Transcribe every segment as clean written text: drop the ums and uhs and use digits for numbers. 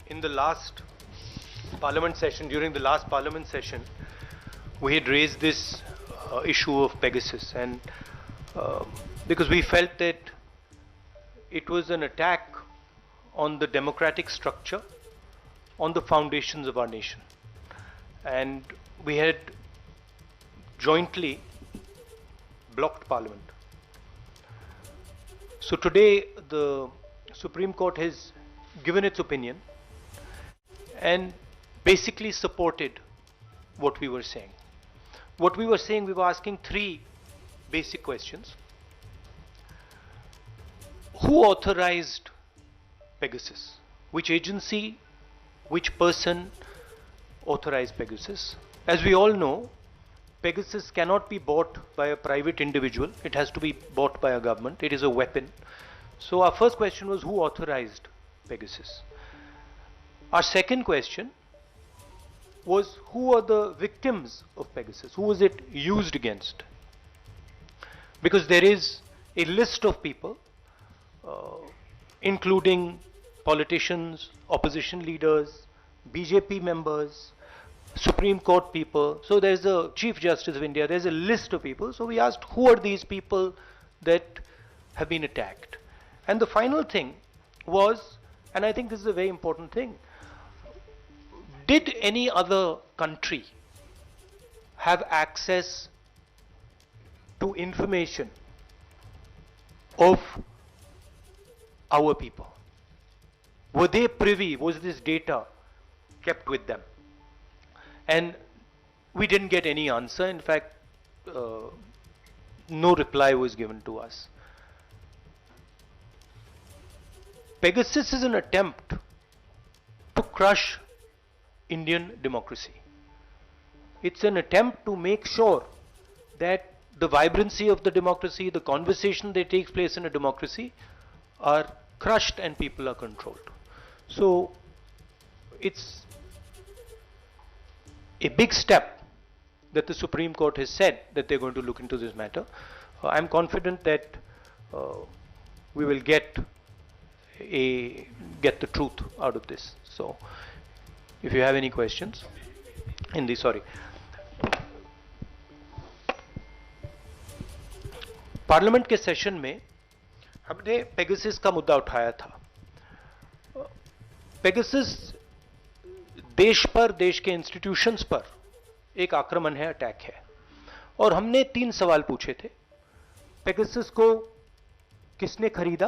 in the last parliament session, during the last parliament session, we had raised this issue of Pegasus, and because we felt that it was an attack on the democratic structure, on the foundations of our nation. And we had jointly blocked Parliament. So today the Supreme Court has given its opinion and basically supported what we were saying. What we were saying, we were asking three basic questions. Who authorized Pegasus? Which agency, which person authorized Pegasus? As we all know, Pegasus cannot be bought by a private individual. It has to be bought by a government. It is a weapon. So our first question was, who authorized Pegasus? Our second question was, who are the victims of Pegasus? Who was it used against? Because there is a list of people, including politicians, opposition leaders, BJP members, Supreme Court people. So there's a Chief Justice of India. There's a list of people. So we asked, who are these people that have been attacked? And the final thing was, and I think this is a very important thing, did any other country have access to information of our people? Were they privy? Was this data kept with them? And we didn't get any answer. In fact, no reply was given to us. Pegasus is an attempt to crush Indian democracy. It's an attempt to make sure that the vibrancy of the democracy, the conversation that takes place in a democracy, are crushed and people are controlled. So it's a big step that the Supreme Court has said that they're going to look into this matter. I'm confident that we will get the truth out of this. So if you have any questions, Hindi, sorry. Parliament के session में हमने Pegasus का मुद्दा उठाया था. Pegasus देश पर, देश के इंस्टीट्यूशंस पर एक आक्रमण है, अटैक है. और हमने 3 सवाल पूछे थे. पेगासस को किसने खरीदा?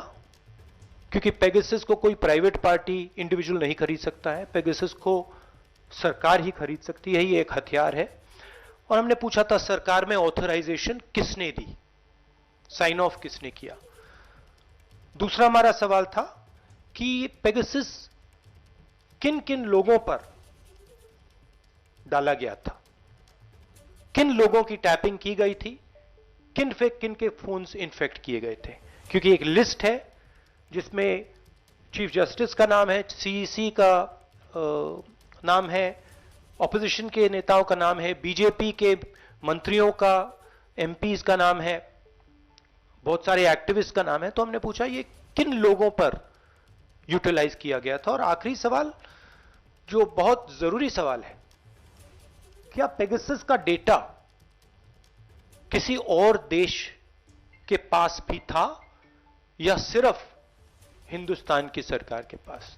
क्योंकि पेगासस को कोई प्राइवेट पार्टी, इंडिविजुअल नहीं खरीद सकता है. पेगासस को सरकार ही खरीद सकती है. ये एक हथियार है. और हमने पूछा था, सरकार में ऑथराइजेशन किसने दी? साइन ऑफ किसने किया? दूसरा हमारा सवाल था कि पेगासस किन किन लोगों पर डाला गया था, किन लोगों की टैपिंग की गई थी, किन के फोन्स इन्फेक्ट किए गए थे. क्योंकि एक लिस्ट है जिसमें चीफ जस्टिस का नाम है, सीईसी का नाम है, ऑपोजिशन के नेताओं का नाम है, बीजेपी के मंत्रियों का, एमपीज का नाम है, बहुत सारे एक्टिविस्ट का नाम है. तो हमने पूछा ये किन लोगों पर यूटिलाइज किया गया था. और आखिरी सवाल, जो बहुत जरूरी सवाल है, क्या पेगासस का डेटा किसी और देश के पास भी था या सिर्फ हिंदुस्तान की सरकार के पास?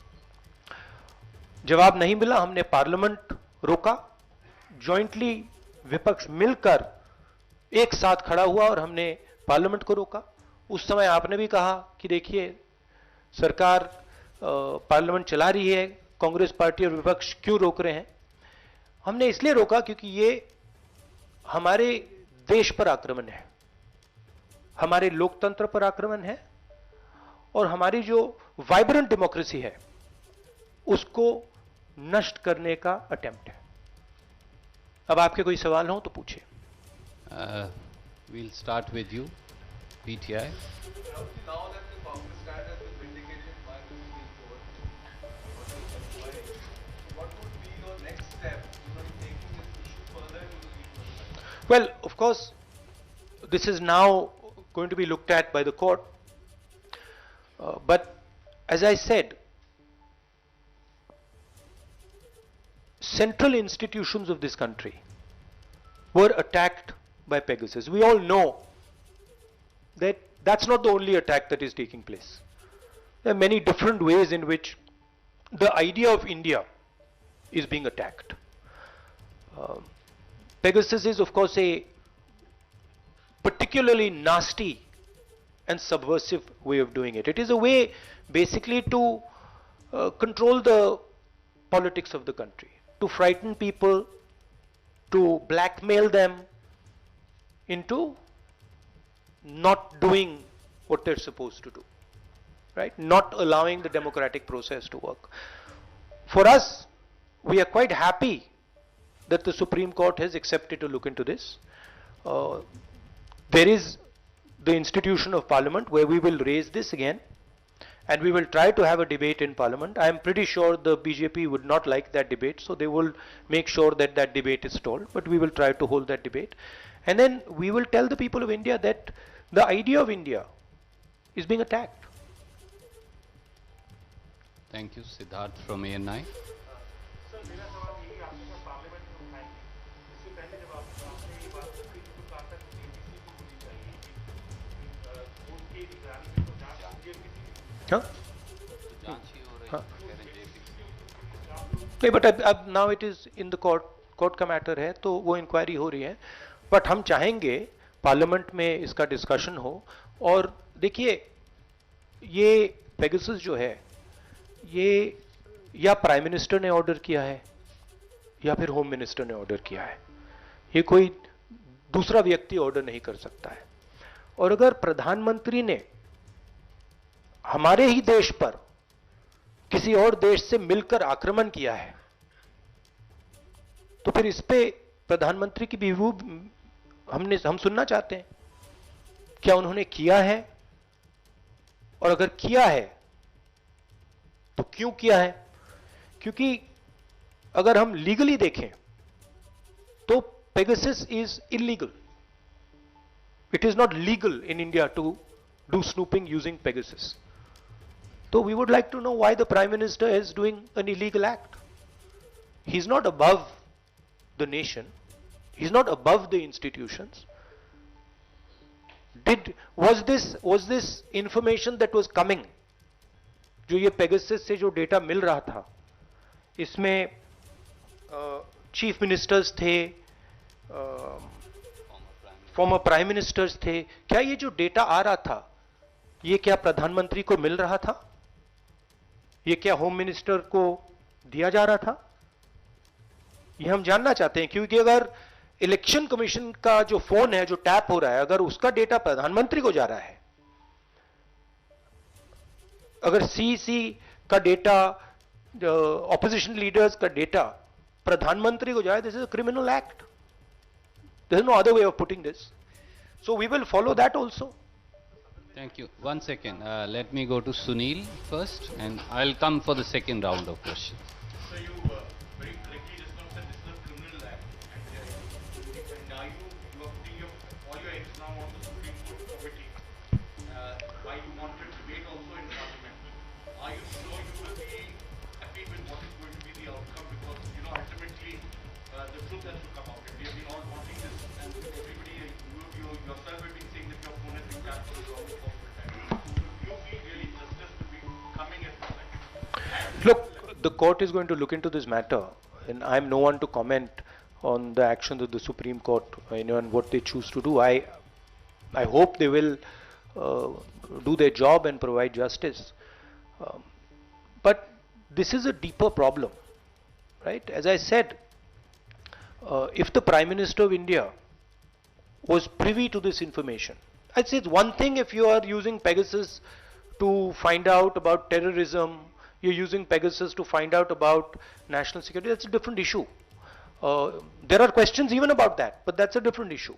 जवाब नहीं मिला. हमने पार्लियामेंट रोका, जॉइंटली विपक्ष मिलकर एक साथ खड़ा हुआ और हमने पार्लियामेंट को रोका. उस समय आपने भी कहा कि देखिए सरकार पार्लियामेंट चला रही है, कांग्रेस पार्टी और विपक्ष क्यों रोक रहे हैं? हमने इसलिए रोका क्योंकि ये हमारे देश पर आक्रमण है, हमारे लोकतंत्र पर आक्रमण है और हमारी जो वाइब्रेंट डेमोक्रेसी है उसको नष्ट करने का अटेम्प्ट है. अब आपके कोई सवाल हो तो पूछिए. We'll start with you, PTI. Now that the Congress stand has been vindicated by the Supreme Court, what would be your next step in taking this issue further into the legal process? Well, of course, this is now going to be looked at by the court. But as I said, central institutions of this country were attacked by Pegasus. We all know that that's not the only attack that is taking place. There are many different ways in which the idea of India is being attacked. Pegasus is, of course, a particularly nasty and subversive way of doing it. It is a way basically to control the politics of the country, to frighten people, to blackmail them into not doing what they're supposed to do, right? Not allowing the democratic process to work. For us, we are quite happy that the Supreme Court has accepted to look into this. There is the institution of Parliament where we will raise this again, and we will try to have a debate in Parliament. I am pretty sure the BJP would not like that debate, so they will make sure that that debate is stalled, but we will try to hold that debate. And then we will tell the people of India that the idea of India is being attacked. Thank you. Siddharth from ANI. Sir मेरा सवाल यही आपके पास parliament में उठाएंगे इससे पहले जब आपने ये बात की तो कहा था कि एबीसी भी होनी चाहिए कि उनकी निगरानी में तो जांच होगी किसी Huh? जांच ही हो रही हाँ. है, कह रहे हैं JPC. नहीं, बट अब now it is in the court का मैटर है, तो वो इंक्वायरी हो रही है. बट हम चाहेंगे पार्लियामेंट में इसका डिस्कशन हो. और देखिए, ये पेगासस जो है, ये या प्राइम मिनिस्टर ने ऑर्डर किया है या फिर होम मिनिस्टर ने ऑर्डर किया है. ये कोई दूसरा व्यक्ति ऑर्डर नहीं कर सकता है. और अगर प्रधानमंत्री ने हमारे ही देश पर किसी और देश से मिलकर आक्रमण किया है, तो फिर इस पे प्रधानमंत्री की व्यू हम सुनना चाहते हैं. क्या उन्होंने किया है, और अगर किया है तो क्यों किया है? क्योंकि अगर हम लीगली देखें तो Pegasus is illegal. It is not legal in India to do snooping using Pegasus. So we would like to know why the Prime Minister is doing an illegal act. He's not above the nation. He's not above the institutions. Was this information that was coming, जो ये Pegasus से जो data मिल रहा था, इसमें chief ministers थे, former prime ministers थे, क्या ये जो डेटा आ रहा था, ये क्या प्रधानमंत्री को मिल रहा था? ये क्या होम मिनिस्टर को दिया जा रहा था? ये हम जानना चाहते हैं. क्योंकि अगर इलेक्शन कमीशन का जो फोन है, जो टैप हो रहा है, अगर उसका डेटा प्रधानमंत्री को जा रहा है, अगर सीईसी का डेटा, ऑपोजिशन लीडर्स का डेटा प्रधानमंत्री को जाए, this is a criminal act. There is no other way of putting this. So we will follow that also. Thank you. One second. Let me go to Sunil first, and I'll come for the second round of questions. So you very correctly just now said this is a criminal act, and now you are putting all your eggs now on the Supreme Court committee. Why you wanted debate also in Parliament? Are you sure you will be happy with what is going to be the outcome? Because ultimately the truth has to come out, and we have been all wanting this, and everybody, you yourself have been saying that your phone has been tapped for the longest possible time. Do you feel really justice to be coming at this time? Look, the court is going to look into this matter, and I'm no one to comment on the actions of the Supreme Court, and what they choose to do. I hope they will do their job and provide justice. But this is a deeper problem, right? As I said, if the Prime Minister of India was privy to this information, I'd say it's one thing if you are using Pegasus to find out about terrorism, you're using Pegasus to find out about national security, that's a different issue. There are questions even about that, but that's a different issue.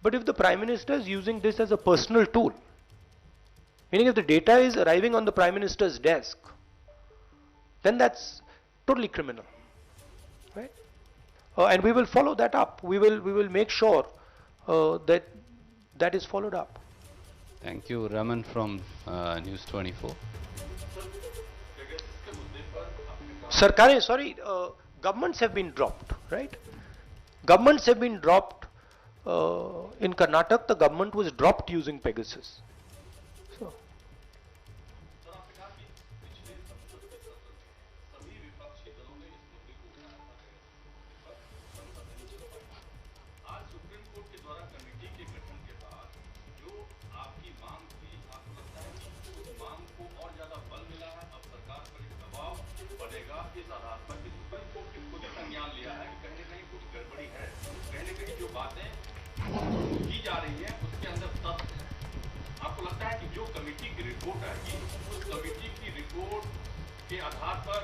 But if the Prime Minister is using this as a personal tool, meaning if the data is arriving on the Prime Minister's desk, then that's totally criminal, right? And we will follow that up. We will make sure that is followed up. Thank you. Raman from News 24. सरकारें, sorry, governments have been dropped, right? Governments have been dropped. In Karnataka, the government was dropped using Pegasus. So, आज supreme court के द्वारा committee के गठन के बाद जो आपकी मांग थी, आपको लगता है कि उस मांग को और ज्यादा बल मिला है? अब सरकार पर एक दबाव बढ़ेगा इस आधार पर कि सुप्रीम कोर्ट ने खुद ही संज्ञान लिया है कि कहीं न कहीं कुछ गड़बड़ी है, कहीं न कहीं जो बातें की जा रही है उसके अंदर तथ्य है। आपको लगता है कि जो कमेटी की रिपोर्ट आएगी उस कमेटी की रिपोर्ट के आधार पर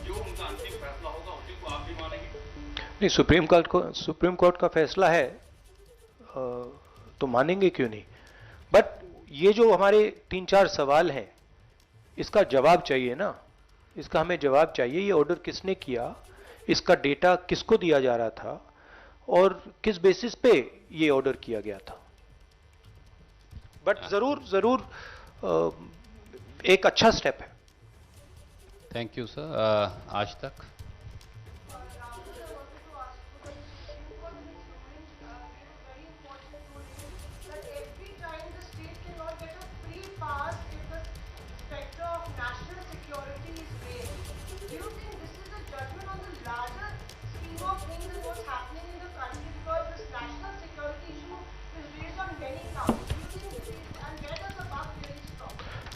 जो उनका अंतिम फैसला होगा उसी को आप भी मानेंगे? नहीं, सुप्रीम कोर्ट का फैसला है तो मानेंगे क्यों नहीं। बट ये जो हमारे 3-4 सवाल हैं, इसका जवाब चाहिए ना, इसका हमें जवाब चाहिए। ये ऑर्डर किसने किया, इसका डेटा किसको दिया जा रहा था और किस बेसिस पे ये ऑर्डर किया गया था। बट जरूर एक अच्छा स्टेप है। Thank you sir. आज तक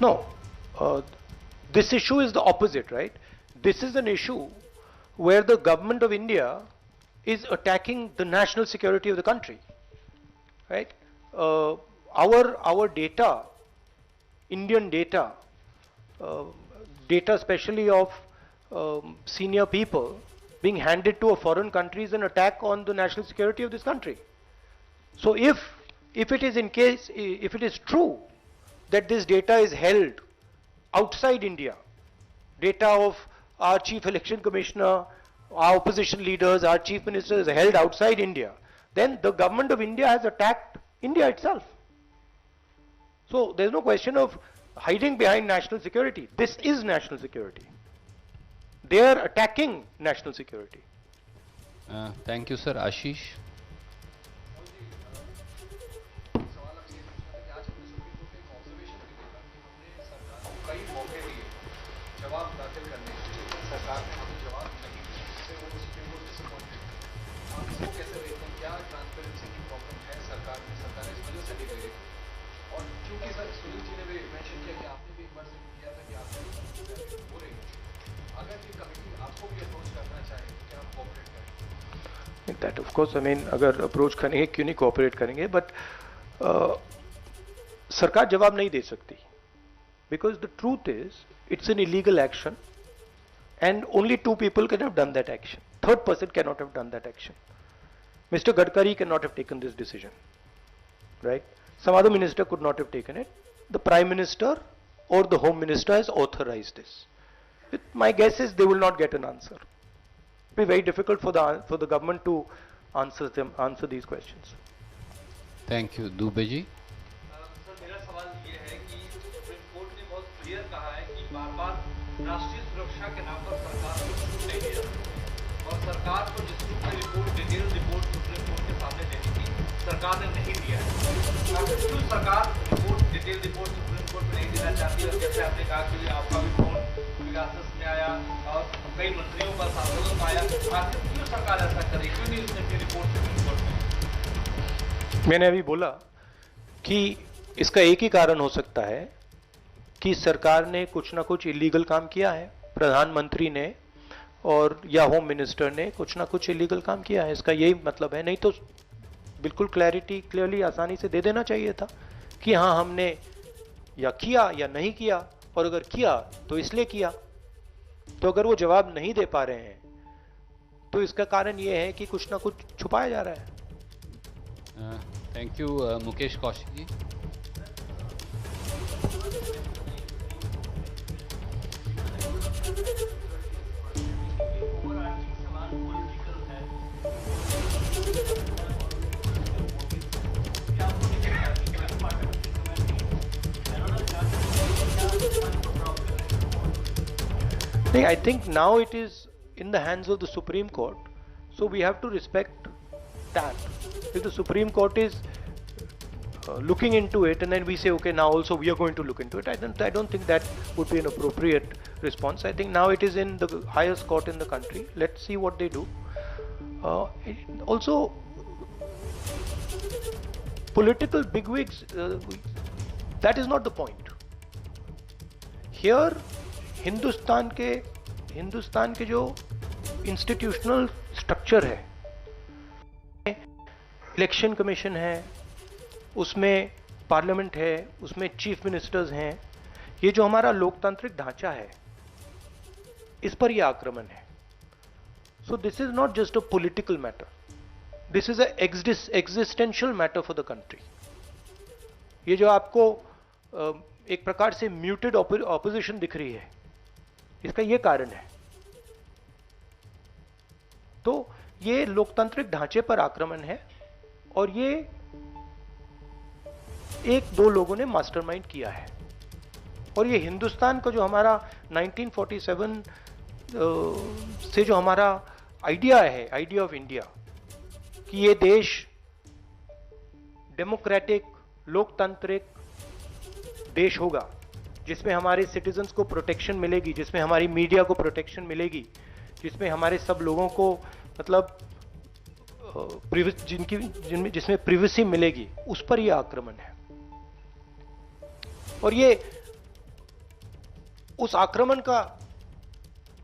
No, this issue is the opposite, right? This is an issue where the government of India is attacking the national security of the country, right? Our data, Indian data, data especially of senior people being handed to a foreign country is an attack on the national security of this country. So if it is true that this data is held outside India, data of our chief election commissioner, our opposition leaders, our chief minister is held outside India, then the government of India has attacked India itself. So there's no question of hiding behind national security. This is national security. They are attacking national security. Thank you, sir. Ashish. That of course, I mean, अगर approach करेंगे क्यों नहीं cooperate करेंगे, but सरकार जवाब नहीं दे सकती, because the truth is it's an illegal action and only 2 people can have done that action. Third person cannot have done that action. Mr. Gadkari cannot have taken this decision, right? Some other minister could not have taken it. The Prime Minister or the Home Minister has authorized this. My guess is they will not get an answer. It will be very difficult for the government to answer these questions. Thank you. Dubey ji. Sir, मेरा सवाल ये है कि supreme court ने बहुत clear कहा है कि बार-बार राष्ट्रीय सुरक्षा के नाम पर सरकार को छूट नहीं दिया और सरकार को जिस रूप में डिटेल रिपोर्ट सुप्रीम कोर्ट के सामने देनी थी, सरकार ने नहीं दिया है। क्यों सरकार डिटेल रिपोर्ट सुप्रीम कोर्ट में नहीं देना चाहती? और जैसे आपने कहा कि आपका भी फोन विकास में आया और कई मंत्रियों का सांसदों का आया, आखिर क्यों सरकार ऐसा करे, क्यों नहीं उसने अपनी रिपोर्ट सुप्रीम कोर्ट में? मैंने अभी बोला कि इसका एक ही कारण हो सकता है कि सरकार ने कुछ ना कुछ इलीगल काम किया है, प्रधानमंत्री ने और या होम मिनिस्टर ने कुछ ना कुछ इलीगल काम किया है, इसका यही मतलब है। नहीं तो बिल्कुल क्लियरली आसानी से दे देना चाहिए था कि हाँ हमने या किया या नहीं किया, और अगर किया तो इसलिए किया। तो अगर वो जवाब नहीं दे पा रहे हैं तो इसका कारण ये है कि कुछ ना कुछ छुपाया जा रहा है। Thank you. मुकेश कौशिक जी। नहीं, I think now it in the hands of the Supreme Court. So we have to respect that. If the Supreme Court is looking into it, and then we say, okay, now also we are going to look into it, I don't think that would be an appropriate response. I think now it is in the highest court in the country. Let's see what they do. Also, political bigwigs, that is not the point. Here, Hindustan के जो institutional structure है, election commission है, उसमें parliament है, उसमें chief ministers हैं, ये जो हमारा लोकतांत्रिक ढांचा है, इस पर यह आक्रमण है. So this is not just a political matter, this is a existential matter for the country. ये जो आपको एक प्रकार से म्यूटेड ऑपोजिशन दिख रही है, इसका ये कारण है. तो ये लोकतांत्रिक ढांचे पर आक्रमण है, और ये एक दो लोगों ने मास्टरमाइंड किया है. और ये हिंदुस्तान का जो हमारा 1947 से जो हमारा आइडिया है, आइडिया ऑफ इंडिया, कि ये देश डेमोक्रेटिक लोकतांत्रिक देश होगा, जिसमें हमारे सिटीजन्स को प्रोटेक्शन मिलेगी, जिसमें हमारी मीडिया को प्रोटेक्शन मिलेगी, जिसमें हमारे सब लोगों को मतलब जिसमें प्रिवेसी मिलेगी, उस पर यह आक्रमण है. और ये उस आक्रमण का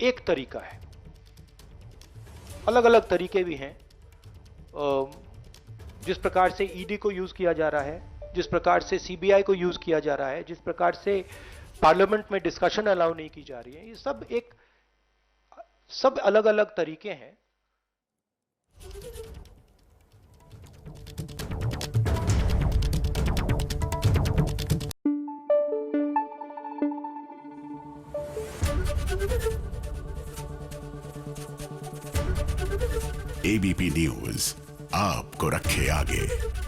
एक तरीका है. अलग अलग तरीके भी हैं. जिस प्रकार से ईडी को यूज किया जा रहा है, जिस प्रकार से सीबीआई को यूज किया जा रहा है, जिस प्रकार से पार्लियामेंट में डिस्कशन अलाउ नहीं की जा रही है, ये सब अलग अलग तरीके हैं. एबीपी न्यूज आपको रखे आगे.